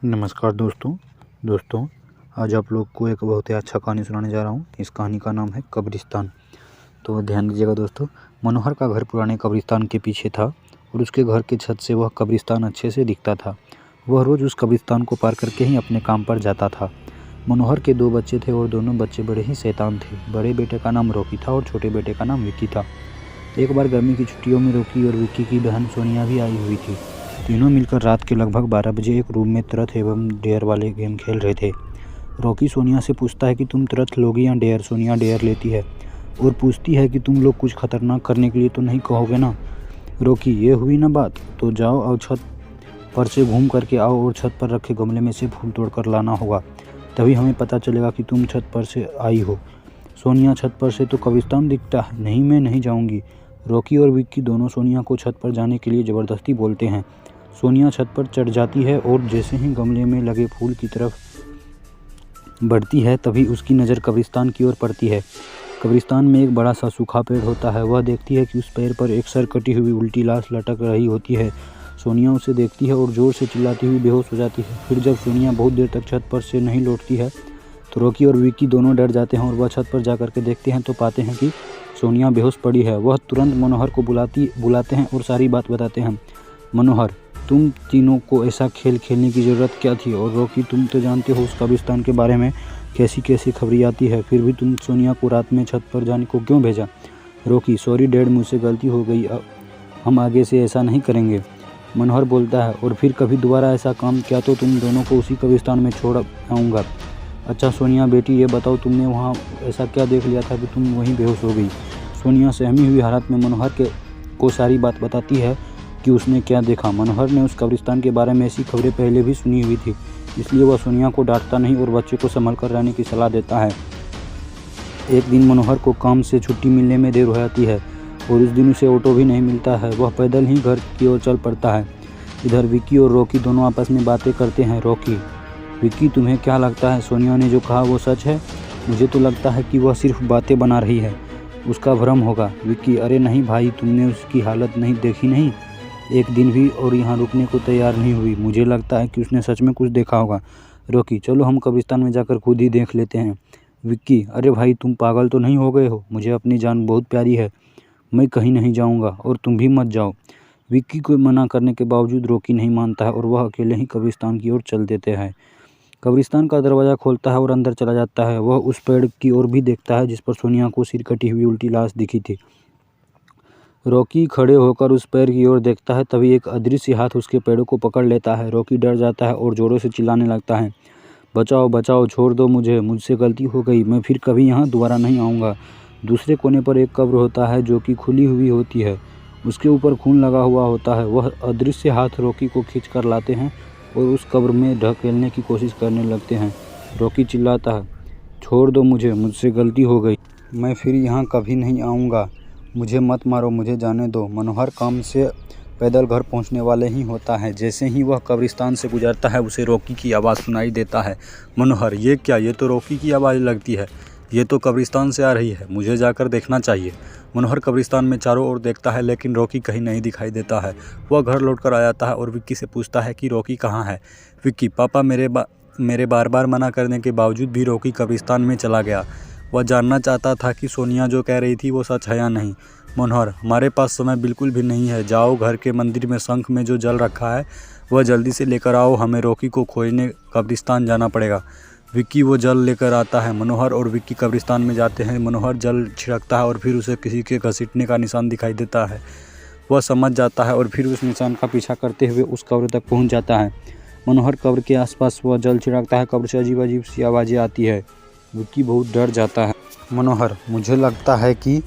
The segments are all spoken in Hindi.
नमस्कार दोस्तों आज आप लोग को एक बहुत ही अच्छा कहानी सुनाने जा रहा हूँ। इस कहानी का नाम है कब्रिस्तान। तो ध्यान दीजिएगा दोस्तों। मनोहर का घर पुराने कब्रिस्तान के पीछे था और उसके घर के छत से वह कब्रिस्तान अच्छे से दिखता था। वह रोज़ उस कब्रिस्तान को पार करके ही अपने काम पर जाता था। मनोहर के 2 बच्चे थे और दोनों बच्चे बड़े ही शैतान थे। बड़े बेटे का नाम रॉकी था और छोटे बेटे का नाम विक्की था। एक बार गर्मी की छुट्टियों में रॉकी और विक्की की बहन सोनिया भी आई हुई थी। तीनों मिलकर रात के लगभग 12 बजे एक रूम में ट्रथ एवं डेयर वाले गेम खेल रहे थे। रॉकी सोनिया से पूछता है कि तुम ट्रथ लोगी या डेयर। सोनिया डेयर लेती है और पूछती है कि तुम लोग कुछ खतरनाक करने के लिए तो नहीं कहोगे ना। रॉकी, ये हुई ना बात, तो जाओ और छत पर से घूम करके आओ और छत पर रखे गमले में से फूल तोड़कर लाना होगा, तभी हमें पता चलेगा कि तुम छत पर से आई हो। सोनिया, छत पर से तो कब्रिस्तान दिखता है। नहीं, मैं नहीं जाऊंगी। रॉकी और विक्की दोनों सोनिया को छत पर जाने के लिए ज़बरदस्ती बोलते हैं। सोनिया छत पर चढ़ जाती है और जैसे ही गमले में लगे फूल की तरफ बढ़ती है तभी उसकी नज़र कब्रिस्तान की ओर पड़ती है। कब्रिस्तान में एक बड़ा सा सूखा पेड़ होता है। वह देखती है कि उस पेड़ पर एक सर कटी हुई उल्टी लाश लटक रही होती है। सोनिया उसे देखती है और ज़ोर से चिल्लाती हुई बेहोश हो जाती है। फिर जब सोनिया बहुत देर तक छत पर से नहीं लौटती है तो रॉकी और विक्की दोनों डर जाते हैं और वह छत पर जा कर के देखते हैं तो पाते हैं कि सोनिया बेहोश पड़ी है। वह तुरंत मनोहर को बुलाते हैं और सारी बात बताते हैं। मनोहर, तुम तीनों को ऐसा खेल खेलने की ज़रूरत क्या थी? और रॉकी, तुम तो जानते हो उस कब्रिस्तान के बारे में कैसी कैसी खबरें आती है, फिर भी तुम सोनिया को रात में छत पर जाने को क्यों भेजा? रॉकी, सॉरी डैड, मुझसे गलती हो गई, हम आगे से ऐसा नहीं करेंगे। मनोहर बोलता है, और फिर कभी दोबारा ऐसा काम किया तो तुम दोनों को उसी कब्रिस्तान में छोड़ आऊँगा। अच्छा सोनिया बेटी, ये बताओ तुमने वहाँ ऐसा क्या देख लिया था कि तुम वहीं बेहोश हो गई? सोनिया सहमी हुई हालत में मनोहर को सारी बात बताती है कि उसने क्या देखा। मनोहर ने उस कब्रिस्तान के बारे में ऐसी खबरें पहले भी सुनी हुई थी, इसलिए वह सोनिया को डांटता नहीं और बच्चे को संभल कर रहने की सलाह देता है। एक दिन मनोहर को काम से छुट्टी मिलने में देर हो जाती है और उस दिन उसे ऑटो भी नहीं मिलता है। वह पैदल ही घर की ओर चल पड़ता है। इधर विक्की और रॉकी दोनों आपस में बातें करते हैं। रॉकी, विक्की, तुम्हें क्या लगता है सोनिया ने जो कहा वो सच है? मुझे तो लगता है कि वह सिर्फ बातें बना रही है, उसका भ्रम होगा। विक्की, अरे नहीं भाई, तुमने उसकी हालत नहीं देखी नहीं, एक दिन भी और यहाँ रुकने को तैयार नहीं हुई। मुझे लगता है कि उसने सच में कुछ देखा होगा। रॉकी, चलो हम कब्रिस्तान में जाकर खुद ही देख लेते हैं। विक्की, अरे भाई, तुम पागल तो नहीं हो गए हो? मुझे अपनी जान बहुत प्यारी है, मैं कहीं नहीं जाऊँगा और तुम भी मत जाओ। विक्की को मना करने के बावजूद रॉकी नहीं मानता है और वह अकेले ही कब्रिस्तान की ओर चल देते हैं। कब्रिस्तान का दरवाज़ा खोलता है और अंदर चला जाता है। वह उस पेड़ की ओर भी देखता है जिस पर सोनिया को सिर कटी हुई उल्टी लाश दिखी थी। रॉकी खड़े होकर उस पेड़ की ओर देखता है, तभी एक अदृश्य हाथ उसके पैरों को पकड़ लेता है। रॉकी डर जाता है और ज़ोरों से चिल्लाने लगता है, बचाओ बचाओ, छोड़ दो मुझे, मुझसे गलती हो गई, मैं फिर कभी यहाँ दोबारा नहीं आऊँगा। दूसरे कोने पर एक कब्र होता है जो कि खुली हुई होती है, उसके ऊपर खून लगा हुआ होता है। वह अदृश्य हाथ रॉकी को खींच कर लाते हैं और उस कब्र में ढकेलने की कोशिश करने लगते हैं। रॉकी चिल्लाता है, छोड़ दो मुझे, मुझसे गलती हो गई, मैं फिर यहाँ कभी नहीं आऊँगा, मुझे मत मारो, मुझे जाने दो। मनोहर काम से पैदल घर पहुँचने वाले ही होता है। जैसे ही वह कब्रिस्तान से गुजरता है उसे रॉकी की आवाज़ सुनाई देता है। मनोहर, ये क्या? ये तो रॉकी की आवाज़ लगती है, ये तो कब्रिस्तान से आ रही है, मुझे जाकर देखना चाहिए। मनोहर कब्रिस्तान में चारों ओर देखता है लेकिन रॉकी कहीं नहीं दिखाई देता है। वह घर लौटकर आ जाता है और विक्की से पूछता है कि रॉकी कहाँ है। विक्की, पापा, मेरे बार बार मना करने के बावजूद भी रॉकी कब्रिस्तान में चला गया। वह जानना चाहता था कि सोनिया जो कह रही थी वो सच है या नहीं। मनोहर, हमारे पास समय बिल्कुल भी नहीं है, जाओ घर के मंदिर में शंख में जो जल रखा है वह जल्दी से लेकर आओ, हमें रॉकी को खोजने कब्रिस्तान जाना पड़ेगा। विक्की वो जल लेकर आता है। मनोहर और विक्की कब्रिस्तान में जाते हैं। मनोहर जल छिड़कता है और फिर उसे किसी के घसीटने का निशान दिखाई देता है। वह समझ जाता है और फिर उस निशान का पीछा करते हुए उस कब्र तक पहुंच जाता है। मनोहर कब्र के आसपास वह जल छिड़कता है। कब्र से अजीब अजीब सी आवाज़ें आती है। विक्की बहुत डर जाता है। मनोहर, मुझे लगता है कि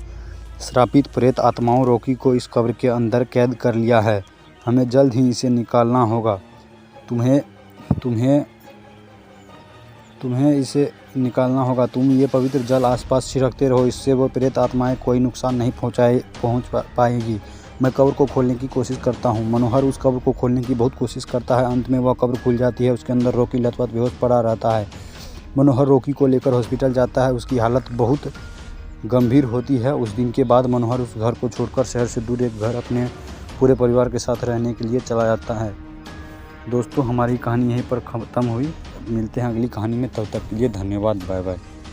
श्रापित प्रेत आत्माओं रॉकी को इस कब्र के अंदर कैद कर लिया है, हमें जल्द ही इसे निकालना होगा। तुम्हें इसे निकालना होगा। तुम ये पवित्र जल आसपास छिड़कते रहो, इससे वो प्रेत आत्माएं कोई नुकसान नहीं पहुंच पाएगी। मैं कब्र को खोलने की कोशिश करता हूँ। मनोहर उस कब्र को खोलने की बहुत कोशिश करता है। अंत में वह कब्र खुल जाती है। उसके अंदर रॉकी लथपथ बेहोश पड़ा रहता है। मनोहर रॉकी को लेकर हॉस्पिटल जाता है। उसकी हालत बहुत गंभीर होती है। उस दिन के बाद मनोहर उस घर को छोड़कर शहर से दूर एक घर अपने पूरे परिवार के साथ रहने के लिए चला जाता है। दोस्तों हमारी कहानी यहीं पर ख़त्म हुई। मिलते हैं अगली कहानी में, तब तक के लिए धन्यवाद, बाय बाय।